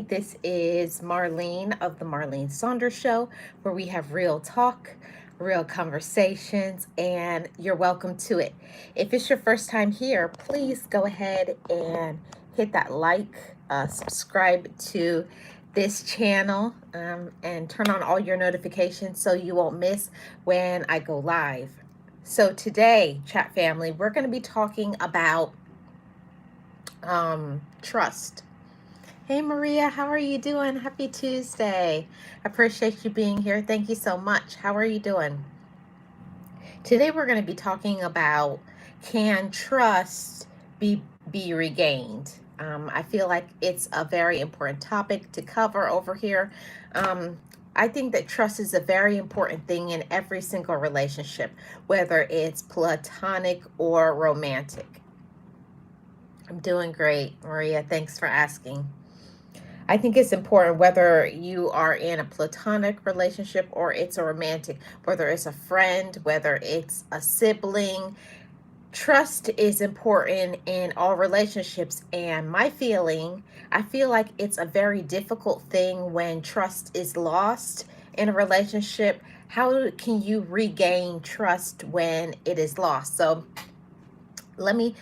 This is Marlene of the Marlene Saunders Show, where we have real talk, real conversations, and you're welcome to it. If it's your first time here, please go ahead and hit that like, subscribe to this channel, and turn on all your notifications so you won't miss when I go live. So today, chat family, we're going to be talking about trust. Hey Maria, how are you doing? Happy Tuesday. I appreciate you being here. Thank you so much. How are you doing? Today we're going to be talking about, can trust be regained? I feel like it's a very important topic to cover over here. I think that trust is a very important thing in every single relationship, whether it's platonic or romantic. I'm doing great, Maria. Thanks for asking. I think it's important whether you are in a platonic relationship or it's a romantic, whether it's a friend, whether it's a sibling. Trust is important in all relationships. And I feel like it's a very difficult thing when trust is lost in a relationship. How can you regain trust when it is lost? So let me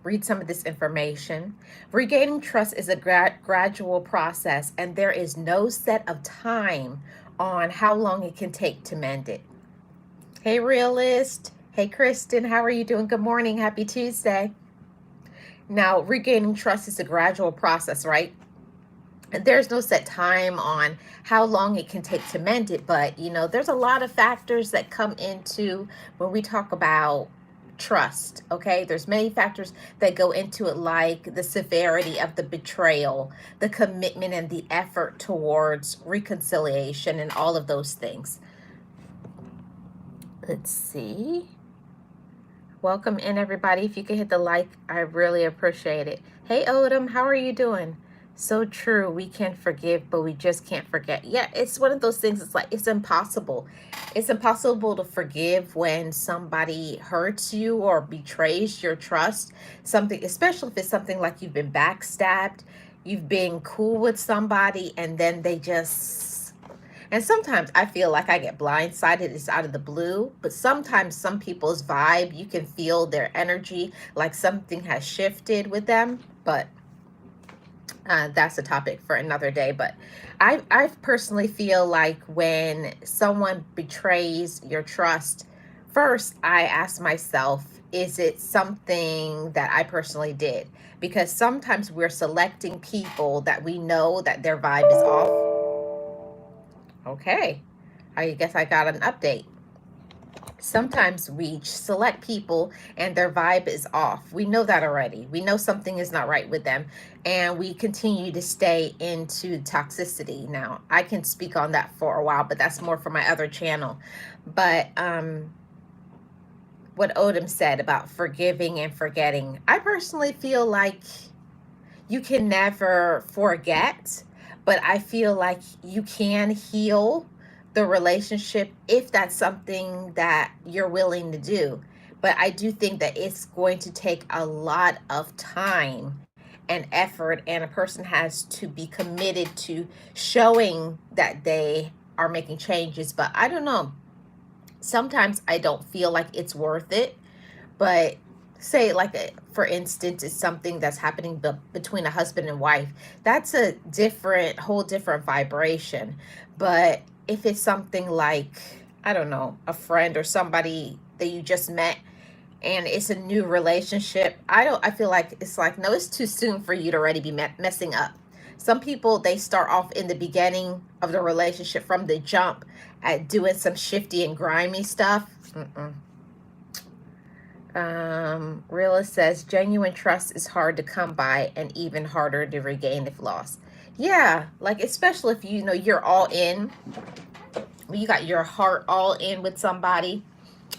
read some of this information. Regaining trust is a gradual process, and there is no set of time on how long it can take to mend it. Hey, Realist. Hey, Kristen. How are you doing? Good morning. Happy Tuesday. Now, regaining trust is a gradual process, right? And there's no set time on how long it can take to mend it, but there's a lot of factors that come into when we talk about trust. Okay, there's many factors that go into it, like the severity of the betrayal, the commitment, and the effort towards reconciliation, and all of those things. Let's see. Welcome in, everybody. If you could hit the like, I really appreciate it. Hey Odom, how are you doing? So true. We can forgive, but we just can't forget. Yeah, it's one of those things. It's like, it's impossible. It's impossible to forgive when somebody hurts you or betrays your trust. Something, especially if it's something like you've been backstabbed, you've been cool with somebody, and then they just... And sometimes I feel like I get blindsided. It's out of the blue. But sometimes some people's vibe, you can feel their energy, like something has shifted with them. But that's a topic for another day. But I personally feel like when someone betrays your trust, first I ask myself, is it something that I personally did? Because sometimes we're selecting people that we know that their vibe is off. Okay, I guess I got an update. Sometimes we select people and their vibe is off. We know that already. We know something is not right with them, and we continue to stay into toxicity. Now, I can speak on that for a while, but that's more for my other channel. But what Odom said about forgiving and forgetting, I personally feel like you can never forget, but I feel like you can heal the relationship if that's something that you're willing to do. But I do think that it's going to take a lot of time and effort, and a person has to be committed to showing that they are making changes. But I don't know. Sometimes I don't feel like it's worth it. But say, like, for instance, it's something that's happening between a husband and wife. That's a whole different vibration. But if it's something like, I don't know, a friend or somebody that you just met and it's a new relationship, I feel like it's like, no, it's too soon for you to already be messing up. Some people, they start off in the beginning of the relationship from the jump at doing some shifty and grimy stuff. Realist says genuine trust is hard to come by and even harder to regain if lost. Yeah, like especially if you're all in, you got your heart all in with somebody,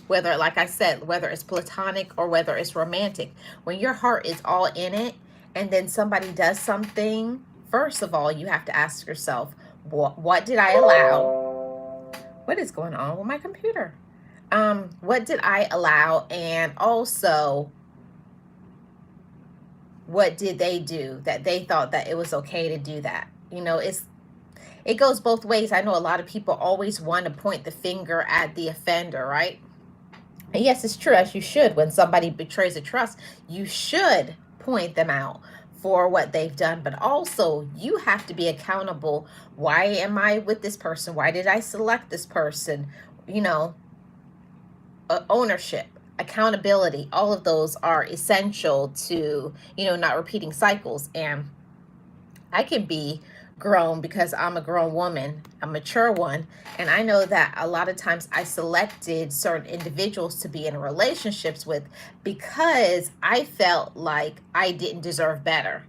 whether, like I said, whether it's platonic or whether it's romantic. When your heart is all in it and then somebody does something, first of all, you have to ask yourself, what did I allow? What is going on with my computer? What did I allow? And also, what did they do that they thought that it was okay to do that? You know, it goes both ways. I know a lot of people always want to point the finger at the offender, right? And yes, it's true, as you should. When somebody betrays a trust, you should point them out for what they've done. But also, you have to be accountable. Why am I with this person? Why did I select this person? You know, ownership, accountability, all of those are essential to, not repeating cycles. And I can be grown because I'm a grown woman, a mature one, and I know that a lot of times I selected certain individuals to be in relationships with because I felt like I didn't deserve better.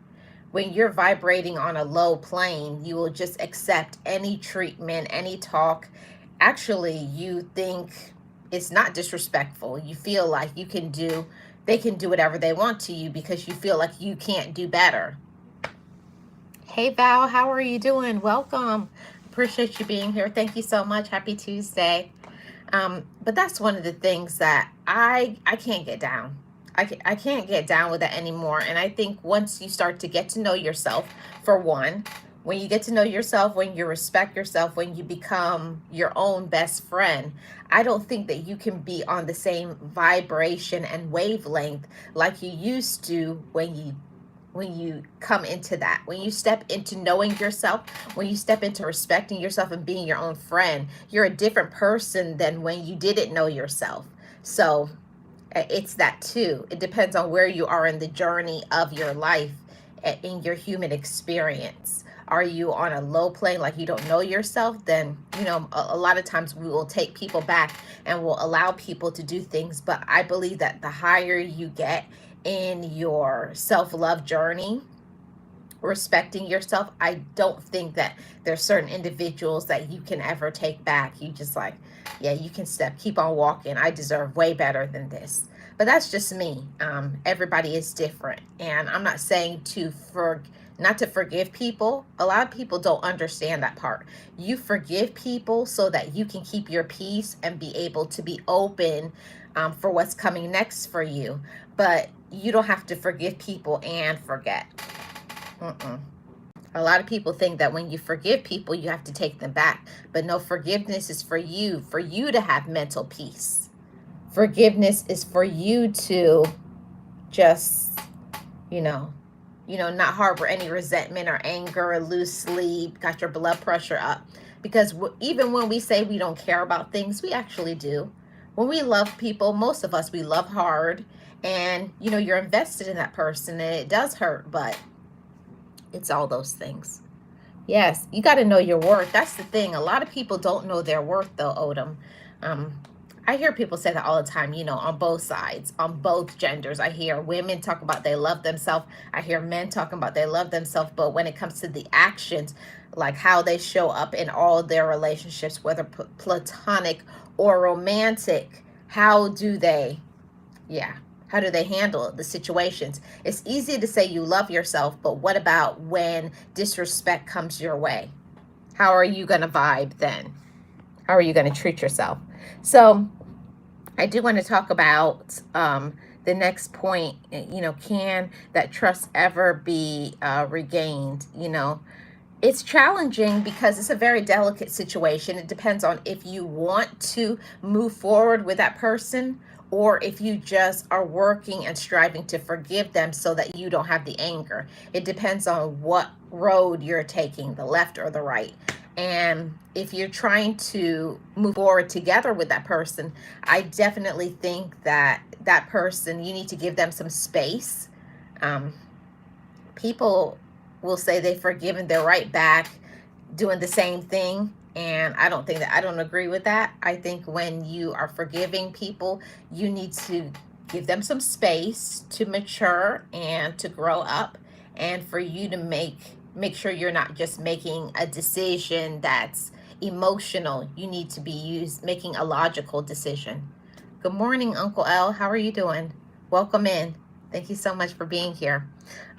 When you're vibrating on a low plane, you will just accept any treatment, any talk. Actually, you think it's not disrespectful. You feel like they can do whatever they want to you because you feel like you can't do better. Hey Val, how are you doing? Welcome. Appreciate you being here. Thank you so much. Happy Tuesday. But that's one of the things that I can't get down. I can't get down with that anymore. And I think once you start to get to know yourself, for one, when you get to know yourself, when you respect yourself, when you become your own best friend, I don't think that you can be on the same vibration and wavelength like you used to when you come into that, when you step into knowing yourself, when you step into respecting yourself and being your own friend, you're a different person than when you didn't know yourself. So it's that too. It depends on where you are in the journey of your life, in your human experience. Are you on a low plane, like you don't know yourself? Then, a lot of times we will take people back and will allow people to do things. But I believe that the higher you get in your self-love journey, respecting yourself, I don't think that there's certain individuals that you can ever take back. You just like, yeah, you can keep on walking. I deserve way better than this. But that's just me. Everybody is different. And I'm not saying not to forgive people. A lot of people don't understand that part. You forgive people so that you can keep your peace and be able to be open for what's coming next for you. But you don't have to forgive people and forget. A lot of people think that when you forgive people, you have to take them back. But no, forgiveness is for you to have mental peace. Forgiveness is for you to just, not harbor any resentment or anger or lose sleep, got your blood pressure up. Because even when we say we don't care about things, we actually do. When we love people, most of us, we love hard. And, you're invested in that person and it does hurt, but it's all those things. Yes, you got to know your worth. That's the thing. A lot of people don't know their worth, though, Odom. I hear people say that all the time, on both sides, on both genders. I hear women talk about they love themselves. I hear men talking about they love themselves. But when it comes to the actions, like how they show up in all their relationships, whether platonic or romantic, how do they handle the situations? It's easy to say you love yourself, but what about when disrespect comes your way? How are you going to vibe then? How are you going to treat yourself? So I do want to talk about the next point. Can that trust ever be regained? It's challenging because it's a very delicate situation. It depends on if you want to move forward with that person or if you just are working and striving to forgive them so that you don't have the anger. It depends on what road you're taking, the left or the right. And if you're trying to move forward together with that person, I definitely think that that person, you need to give them some space. People will say they've forgiven, they're right back doing the same thing. And I don't agree with that. I think when you are forgiving people, you need to give them some space to mature and to grow up, and for you to make sure you're not just making a decision that's emotional. You need to be making a logical decision. Good morning, Uncle L. How are you doing? Welcome in. Thank you so much for being here.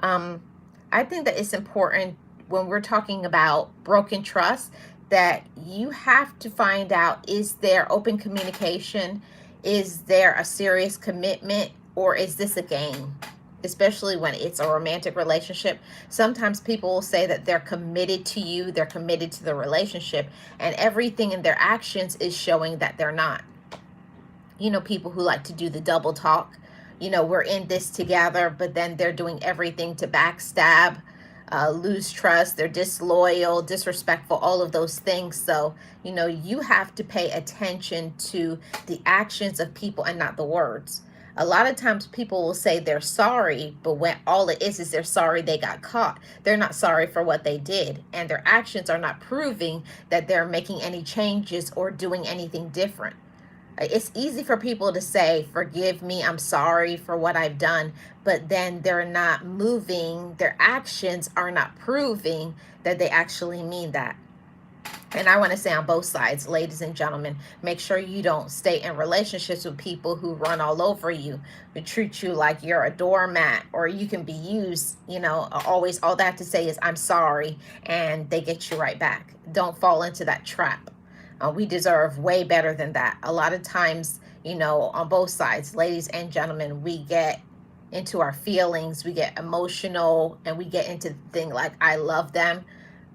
I think that it's important when we're talking about broken trust that you have to find out, is there open communication? Is there a serious commitment, or is this a game? especially when it's a romantic relationship. Sometimes people will say that they're committed to you, they're committed to the relationship, and everything in their actions is showing that they're not. You know, people who like to do the double talk. You know, we're in this together, but then they're doing everything to backstab, lose trust, they're disloyal, disrespectful, all of those things. So, you know, you have to pay attention to the actions of people and not the words. A lot of times people will say they're sorry, but when all it is they're sorry they got caught. They're not sorry for what they did, and their actions are not proving that they're making any changes or doing anything different. It's easy for people to say, forgive me, I'm sorry for what I've done, but then they're not moving, their actions are not proving that they actually mean that. And I want to say on both sides, ladies and gentlemen, make sure you don't stay in relationships with people who run all over you, who treat you like you're a doormat, or you can be used. You know, always all they have to say is, I'm sorry, and they get you right back. Don't fall into that trap. We deserve way better than that. A lot of times, you know, on both sides, ladies and gentlemen, we get into our feelings, we get emotional, and we get into the thing like, I love them.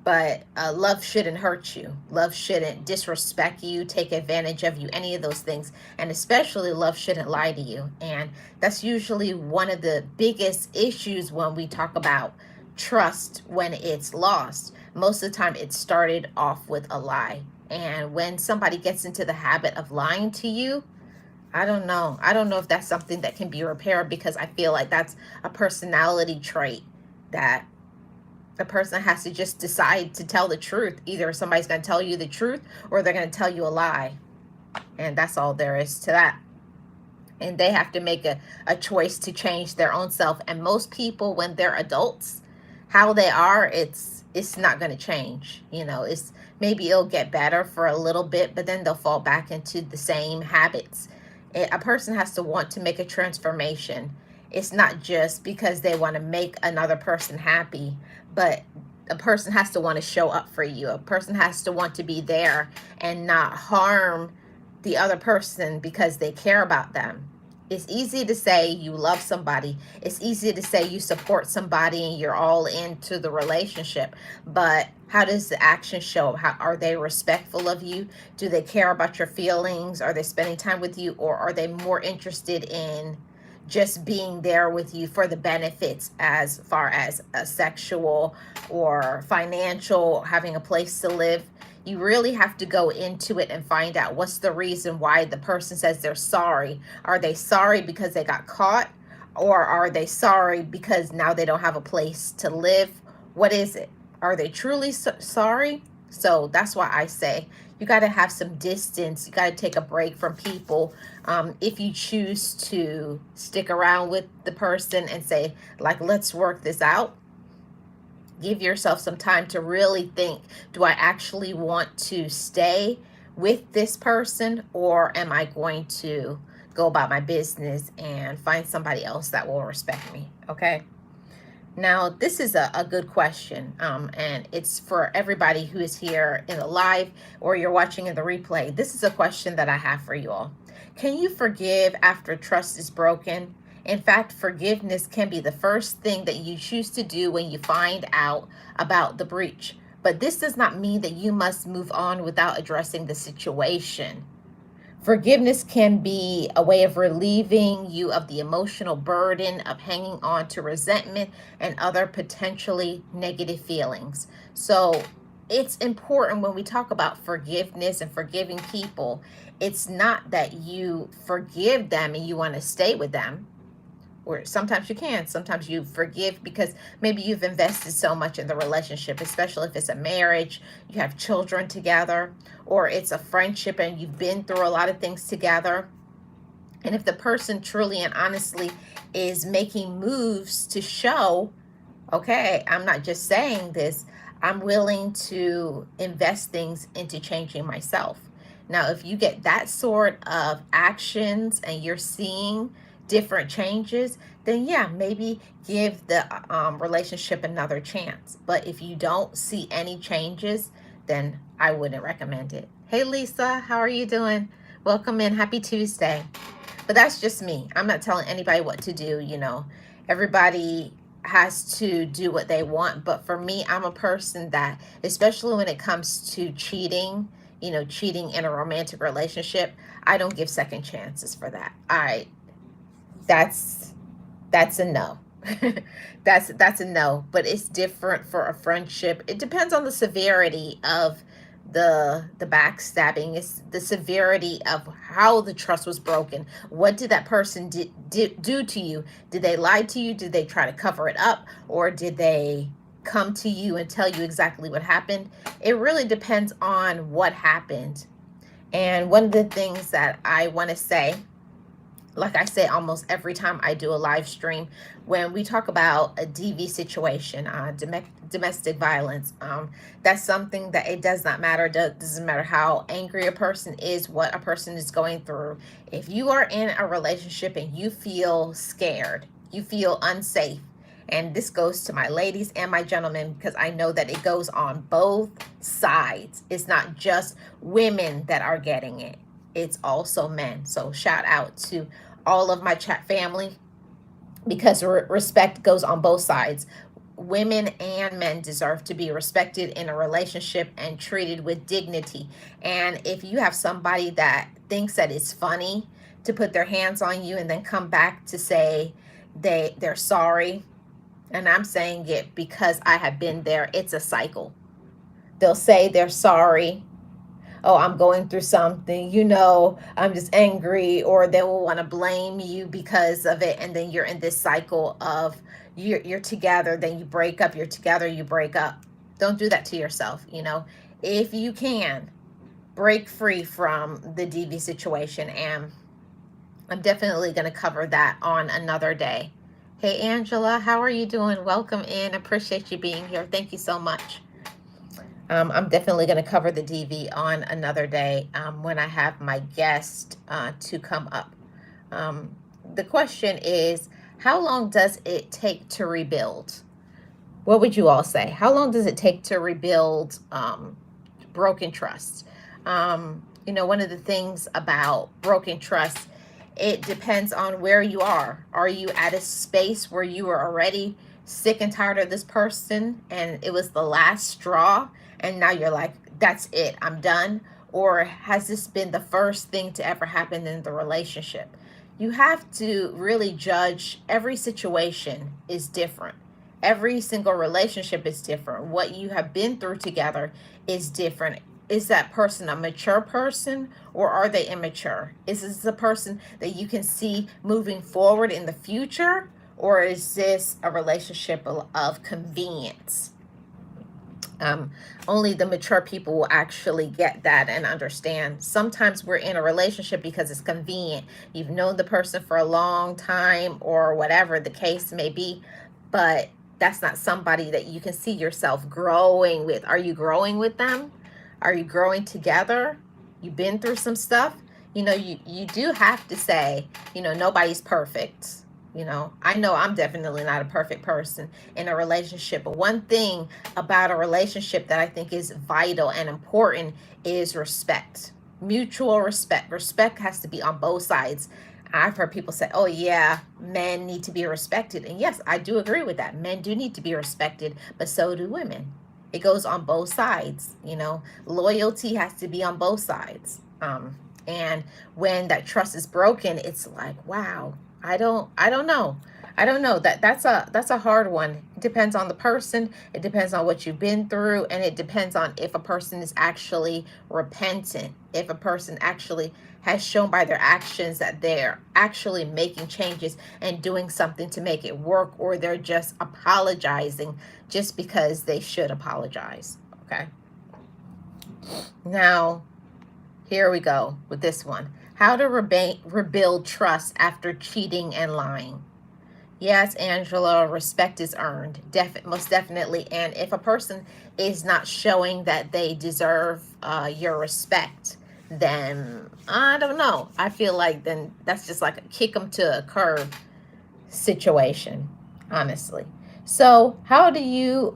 But love shouldn't hurt you. Love shouldn't disrespect you, take advantage of you, any of those things. And especially love shouldn't lie to you. And that's usually one of the biggest issues when we talk about trust when it's lost. Most of the time it started off with a lie. And when somebody gets into the habit of lying to you, I don't know. I don't know if that's something that can be repaired, because I feel like that's a personality trait that the person has to just decide to tell the truth. Either somebody's going to tell you the truth or they're going to tell you a lie. And that's all there is to that. And they have to make a choice to change their own self. And most people, when they're adults, how they are, it's not going to change. You know, it's maybe it'll get better for a little bit, but then they'll fall back into the same habits. A person has to want to make a transformation. It's not just because they want to make another person happy, but a person has to want to show up for you. A person has to want to be there and not harm the other person because they care about them. It's easy to say you love somebody. It's easy to say you support somebody and you're all into the relationship. But how does the action show? How are they respectful of you? Do they care about your feelings? Are they spending time with you? Or are they more interested in just being there with you for the benefits, as far as a sexual or financial, having a place to live? You really have to go into it and find out what's the reason why the person says they're sorry. Are they sorry because they got caught? Or are they sorry because now they don't have a place to live? What is it? Are they truly sorry? So that's why I say you got to have some distance. You got to take a break from people. If you choose to stick around with the person and say, like, let's work this out, give yourself some time to really think, do I actually want to stay with this person, or am I going to go about my business and find somebody else that will respect me? Okay. Now, this is a good question, and it's for everybody who is here in the live or you're watching in the replay. This is a question that I have for you all. Can you forgive after trust is broken? In fact, forgiveness can be the first thing that you choose to do when you find out about the breach. But this does not mean that you must move on without addressing the situation. Forgiveness can be a way of relieving you of the emotional burden of hanging on to resentment and other potentially negative feelings. So it's important when we talk about forgiveness and forgiving people, it's not that you forgive them and you want to stay with them. Or sometimes you can. Sometimes you forgive because maybe you've invested so much in the relationship, especially if it's a marriage, you have children together, or it's a friendship and you've been through a lot of things together. And if the person truly and honestly is making moves to show, okay, I'm not just saying this, I'm willing to invest things into changing myself. Now, if you get that sort of actions and you're seeing different changes, then yeah, maybe give the relationship another chance. But if you don't see any changes, then I wouldn't recommend it. Hey Lisa, how are you doing? Welcome in. Happy Tuesday. But that's just me. I'm not telling anybody what to do, you know. Everybody has to do what they want. But for me, I'm a person that, especially when it comes to cheating, cheating in a romantic relationship, I don't give second chances for that. That's that's a no. That's a no. But it's different for a friendship. It depends on the severity of the backstabbing. It's the severity of how the trust was broken. What did that person do to you? Did they lie to you? Did they try to cover it up, or did they come to you and tell you exactly what happened? It really depends on what happened. And one of the things that I want to say, like I say almost every time I do a live stream, when we talk about a DV situation, domestic violence, that's something that it does not matter. Doesn't matter how angry a person is, what a person is going through. If you are in a relationship and you feel scared, you feel unsafe, and this goes to my ladies and my gentlemen, because I know that it goes on both sides. It's not just women that are getting it. It's also men. So shout out to all of my chat family, because respect goes on both sides. Women and men deserve to be respected in a relationship and treated with dignity. And if you have somebody that thinks that it's funny to put their hands on you and then come back to say they're sorry, and I'm saying it because I have been there, it's a cycle. They'll say they're sorry. Oh, I'm going through something, I'm just angry, or they will want to blame you because of it. And then you're in this cycle of you're together, then you break up, you're together, you break up. Don't do that to yourself. If you can, break free from the DV situation. And I'm definitely going to cover that on another day. Hey, Angela, how are you doing? Welcome in. Appreciate you being here. Thank you so much. I'm definitely going to cover the DV on another day when I have my guest to come up. The question is, how long does it take to rebuild? What would you all say? How long does it take to rebuild broken trust? One of the things about broken trust, it depends on where you are. Are you at a space where you are already sick and tired of this person and it was the last straw, and now you're like, that's it, I'm done? Or has this been the first thing to ever happen in the relationship? You have to really judge. Every situation is different. Every single relationship is different. What you have been through together is different. Is that person a mature person, or are they immature? Is this a person that you can see moving forward in the future, or is this a relationship of convenience? Only the mature people will actually get that and understand. Sometimes we're in a relationship because it's convenient. You've known the person for a long time, or whatever the case may be, but that's not somebody that you can see yourself growing with. Are you growing with them? Are you growing together? You've been through some stuff. You do have to say, nobody's perfect. I know I'm definitely not a perfect person in a relationship, but one thing about a relationship that I think is vital and important is respect. Mutual respect. Respect has to be on both sides. I've heard people say, oh yeah, men need to be respected. And yes, I do agree with that. Men do need to be respected, but so do women. It goes on both sides. Loyalty has to be on both sides. And when that trust is broken, it's like, wow, I don't know. That's a hard one. It depends on the person. It depends on what you've been through, and it depends on if a person is actually repentant. If a person actually has shown by their actions that they're actually making changes and doing something to make it work, or they're just apologizing just because they should apologize. Okay. Now, here we go with this one. How to rebuild trust after cheating and lying. Yes, Angela, respect is earned. Most definitely. And if a person is not showing that they deserve your respect, then I don't know. I feel like then that's just like a kick them to a curb situation, honestly. So how do you,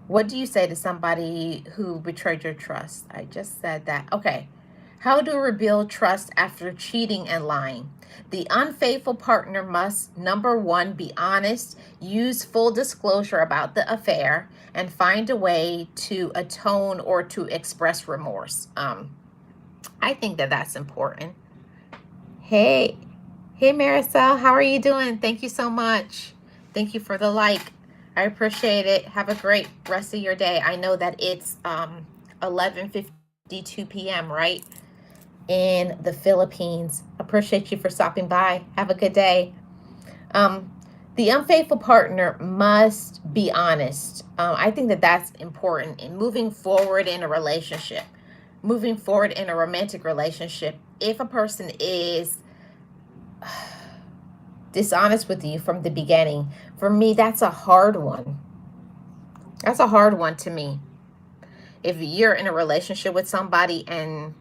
what do you say to somebody who betrayed your trust? I just said that. Okay. How to rebuild trust after cheating and lying. The unfaithful partner must, number one, be honest, use full disclosure about the affair, and find a way to atone or to express remorse. I think that that's important. Hey, hey Maricel, how are you doing? Thank you so much. Thank you for the like. I appreciate it. Have a great rest of your day. I know that it's 11:52 p.m., right? In the Philippines. Appreciate you for stopping by. Have a good day. The unfaithful partner must be honest. I think that that's important in moving forward in a relationship, moving forward in a romantic relationship. If a person is dishonest with you from the beginning, for me, that's a hard one. That's a hard one to me. If you're in a relationship with somebody and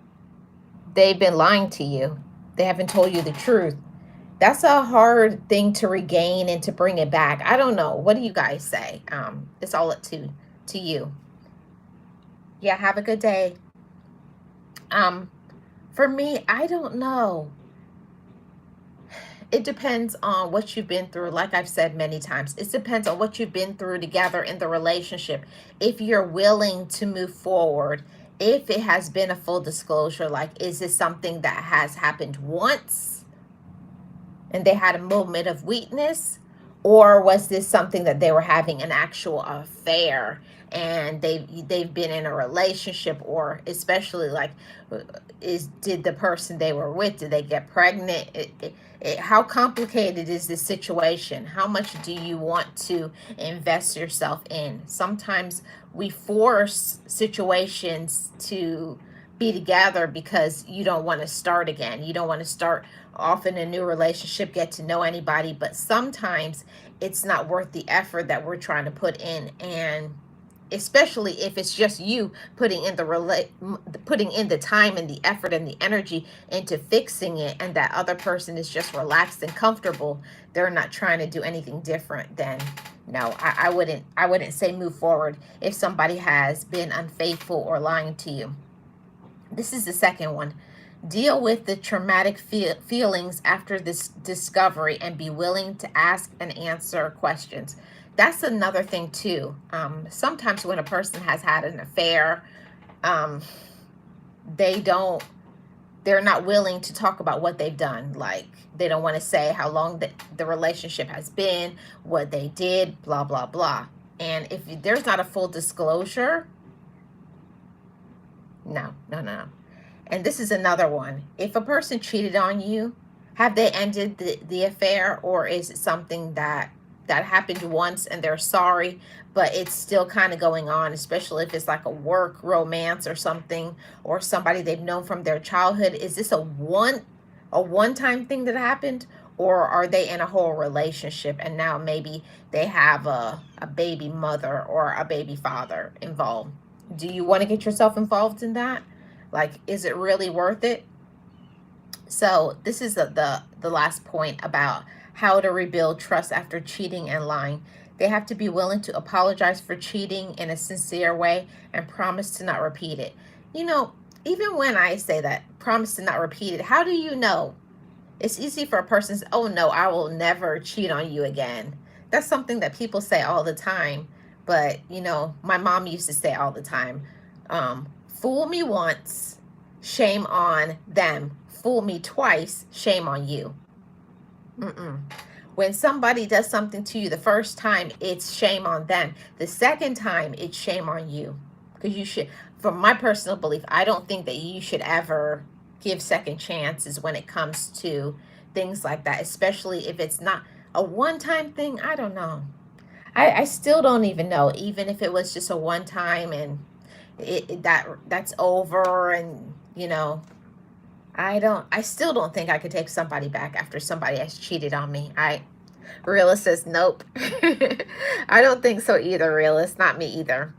they've been lying to you, they haven't told you the truth, that's a hard thing to regain and to bring it back. I don't know. What do you guys say? It's all up to you. Yeah, have a good day. For me, I don't know. It depends on what you've been through. Like I've said many times, it depends on what you've been through together in the relationship. If you're willing to move forward, if it has been a full disclosure, like, is this something that has happened once and they had a moment of weakness, or was this something that they were having an actual affair and they've been in a relationship? Or especially like, did the person they were with, did they get pregnant? How complicated is this situation? How much do you want to invest yourself in? Sometimes we force situations to be together because you don't want to start again. You don't want to start off in a new relationship, get to know anybody. But sometimes it's not worth the effort that we're trying to put in. And especially if it's just you putting in the time and the effort and the energy into fixing it, and that other person is just relaxed and comfortable, they're not trying to do anything different, then no, I wouldn't say move forward if somebody has been unfaithful or lying to you. This is the second one. Deal with the traumatic feelings after this discovery and be willing to ask and answer questions. That's another thing too. Sometimes when a person has had an affair, they're not willing to talk about what they've done. Like, they don't want to say how long the relationship has been, what they did, blah, blah, blah. And if there's not a full disclosure, no. And this is another one. If a person cheated on you, have they ended the affair, or is it something that happened once and they're sorry, but it's still kind of going on, especially if it's like a work romance or something, or somebody they've known from their childhood? Is this a one-time thing that happened, or are they in a whole relationship and now maybe they have a baby mother or a baby father involved? Do you want to get yourself involved in that? Like, is it really worth it? So this is the last point about how to rebuild trust after cheating and lying. They have to be willing to apologize for cheating in a sincere way and promise to not repeat it. You know, even when I say that, promise to not repeat it, how do you know? It's easy for a person to say, oh no, I will never cheat on you again. That's something that people say all the time. But, you know, my mom used to say all the time, fool me once, shame on them. Fool me twice, shame on you. When somebody does something to you the first time, it's shame on them. The second time, it's shame on you. Because you should, from my personal belief, I don't think that you should ever give second chances when it comes to things like that, especially if it's not a one-time thing. I don't know. I still don't even know, even if it was just a one time and that's over, and you know, I still don't think I could take somebody back after somebody has cheated on me. Realist says nope. I don't think so either, Realist. Not me either.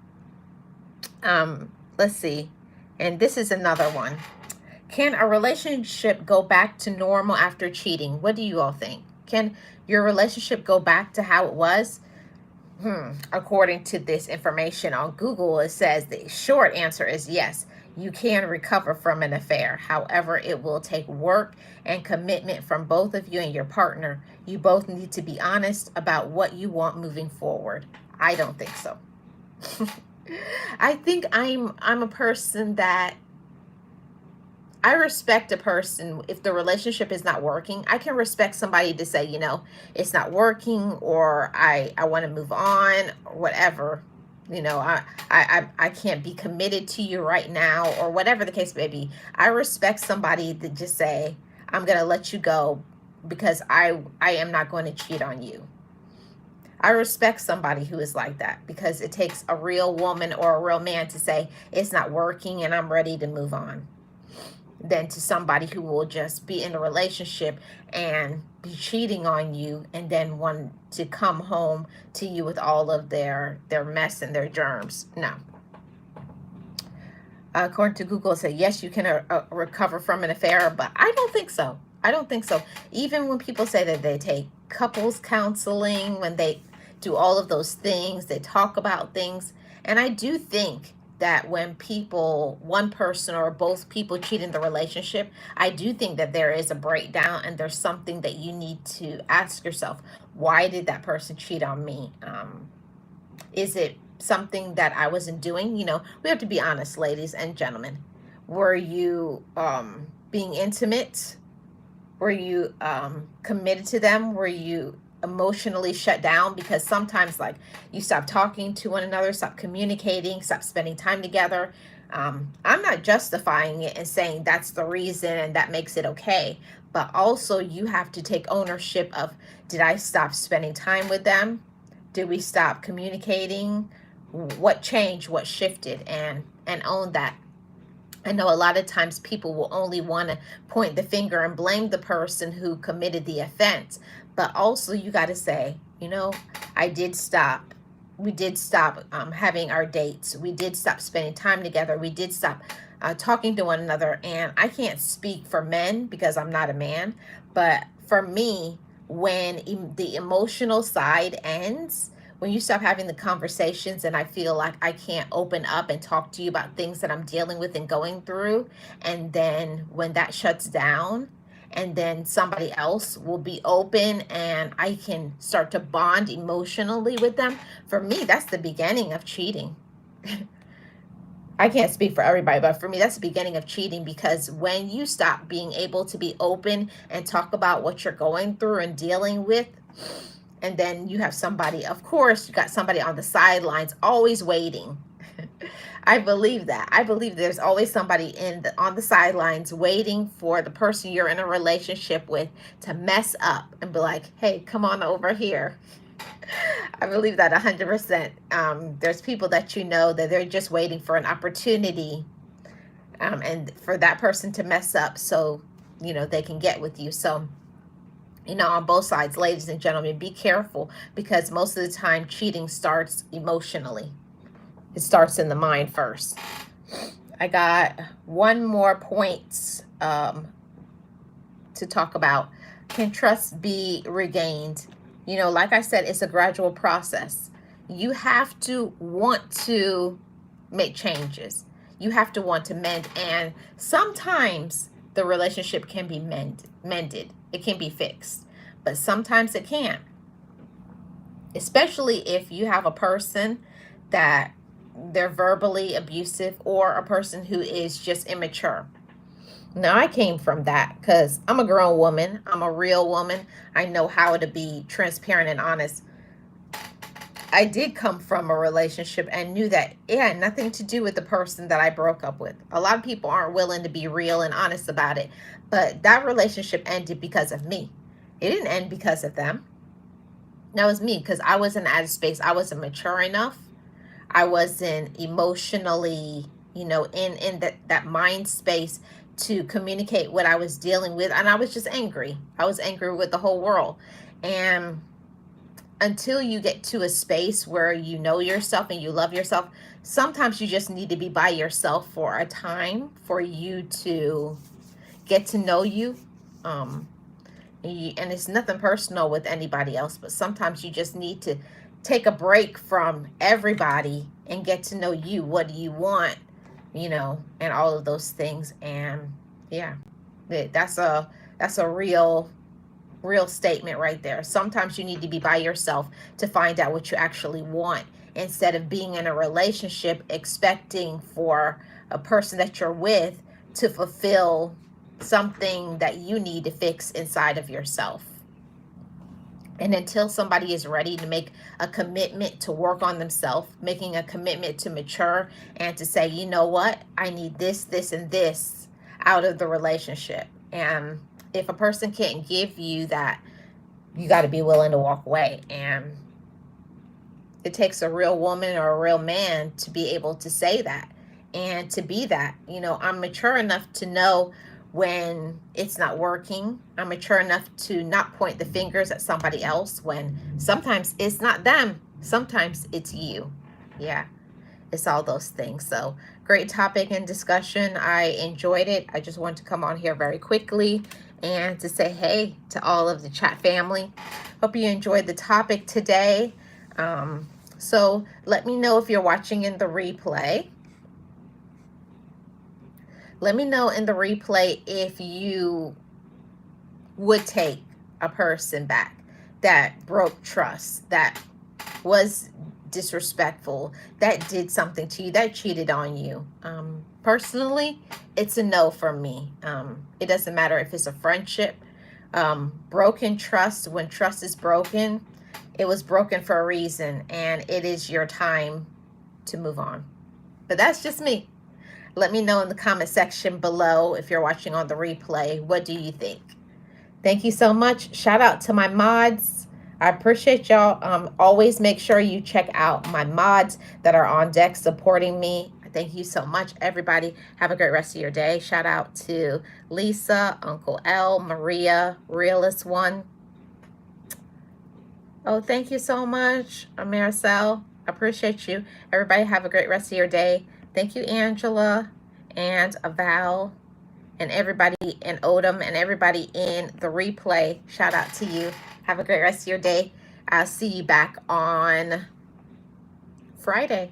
Let's see. And this is another one. Can a relationship go back to normal after cheating? What do you all think? Can your relationship go back to how it was? According to this information on Google, it says the short answer is yes. you can recover from an affair. However, it will take work and commitment from both of you and your partner. You both need to be honest about what you want moving forward. I don't think so. I think I'm a person that I respect a person. If the relationship is not working, I can respect somebody to say, you know, it's not working, or I want to move on, or whatever. You know, I can't be committed to you right now, or whatever the case may be. I respect somebody to just say, I'm going to let you go because I am not going to cheat on you. I respect somebody who is like that, because it takes a real woman or a real man to say, it's not working and I'm ready to move on, than to somebody who will just be in a relationship and be cheating on you and then want to come home to you with all of their mess and their germs. No. According to Google, it said, yes, you can recover from an affair, but I don't think so. I don't think so. Even when people say that they take couples counseling, when they do all of those things, they talk about things. And I do think that when people, one person or both people cheat in the relationship, I do think that there is a breakdown, and there's something that you need to ask yourself. Why did that person cheat on me? Is it something that I wasn't doing? You know, we have to be honest, ladies and gentlemen. Were you being intimate? Were you committed to them? Were you emotionally shut down? Because sometimes, like, you stop talking to one another, stop communicating, stop spending time together. I'm not justifying it and saying that's the reason and that makes it okay. But also, you have to take ownership of, did I stop spending time with them? Did we stop communicating? What changed? What shifted? And own that. I know a lot of times people will only want to point the finger and blame the person who committed the offense. But also, you got to say, you know, I did stop. We did stop having our dates. We did stop spending time together. We did stop talking to one another. And I can't speak for men because I'm not a man. But for me, when the emotional side ends, when you stop having the conversations and I feel like I can't open up and talk to you about things that I'm dealing with and going through, and then when that shuts down, and then somebody else will be open and I can start to bond emotionally with them, for me, that's the beginning of cheating. I can't speak for everybody, but for me, that's the beginning of cheating, because when you stop being able to be open and talk about what you're going through and dealing with, and then you have somebody, of course, you got somebody on the sidelines always waiting. I believe that. I believe there's always somebody on the sidelines waiting for the person you're in a relationship with to mess up and be like, hey, come on over here. I believe that 100%. There's people that you know that they're just waiting for an opportunity and for that person to mess up so, you know, they can get with you. So, you know, on both sides, ladies and gentlemen, be careful, because most of the time cheating starts emotionally. It starts in the mind first. I got one more point to talk about. Can trust be regained? You know, like I said, it's a gradual process. You have to want to make changes. You have to want to mend. And sometimes the relationship can be mended. It can be fixed. But sometimes it can't. Especially if you have a person that they're verbally abusive, or a person who is just immature. Now, I came from that because I'm a grown woman. I'm a real woman. I know how to be transparent and honest. I did come from a relationship and knew that it had nothing to do with the person that I broke up with. A lot of people aren't willing to be real and honest about it. But that relationship ended because of me. It didn't end because of them. That was me, because I wasn't at a space. I wasn't mature enough. I wasn't emotionally, you know, in that mind space to communicate what I was dealing with. And I was just angry. I was angry with the whole world. And until you get to a space where you know yourself and you love yourself, sometimes you just need to be by yourself for a time for you to get to know you. And it's nothing personal with anybody else, but sometimes you just need to take a break from everybody and get to know you. What do you want? you know, and all of those things. And yeah, that's a real statement right there. Sometimes you need to be by yourself to find out what you actually want, instead of being in a relationship expecting for a person that you're with to fulfill something that you need to fix inside of yourself. And until somebody is ready to make a commitment to work on themselves, making a commitment to mature and to say, you know what, I need this, this, and this out of the relationship. And if a person can't give you that, you got to be willing to walk away. And it takes a real woman or a real man to be able to say that and to be that. You know, I'm mature enough to know when it's not working. I'm mature enough to not point the fingers at somebody else when sometimes it's not them, sometimes it's you. Yeah, it's all those things. So great topic and discussion. I enjoyed it. I just wanted to come on here very quickly and to say hey to all of the chat family. Hope you enjoyed the topic today. So let me know if you're watching in the replay. Let me know in the replay if you would take a person back that broke trust, that was disrespectful, that did something to you, that cheated on you. Personally, it's a no for me. It doesn't matter if it's a friendship. Broken trust, when trust is broken, it was broken for a reason, and it is your time to move on. But that's just me. Let me know in the comment section below if you're watching on the replay. What do you think? Thank you so much. Shout out to my mods. I appreciate y'all. Always make sure you check out my mods that are on deck supporting me. Thank you so much, everybody. Have a great rest of your day. Shout out to Lisa, Uncle L, Maria, Realist One. Oh, thank you so much, Maricel. I appreciate you. Everybody have a great rest of your day. Thank you, Angela and Aval and everybody, and Odom and everybody in the replay. Shout out to you. Have a great rest of your day. I'll see you back on Friday.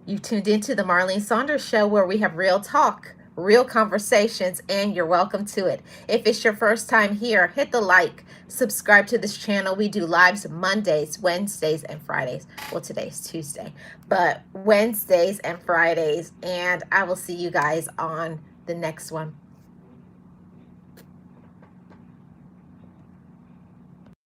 You tuned into the Marlene Saunders Show, where we have real talk, real conversations, and you're welcome to it. If it's your first time here, hit the like, subscribe to this channel. We do lives Mondays, Wednesdays, and Fridays. Well, today's Tuesday, but Wednesdays and Fridays, and I will see you guys on the next one.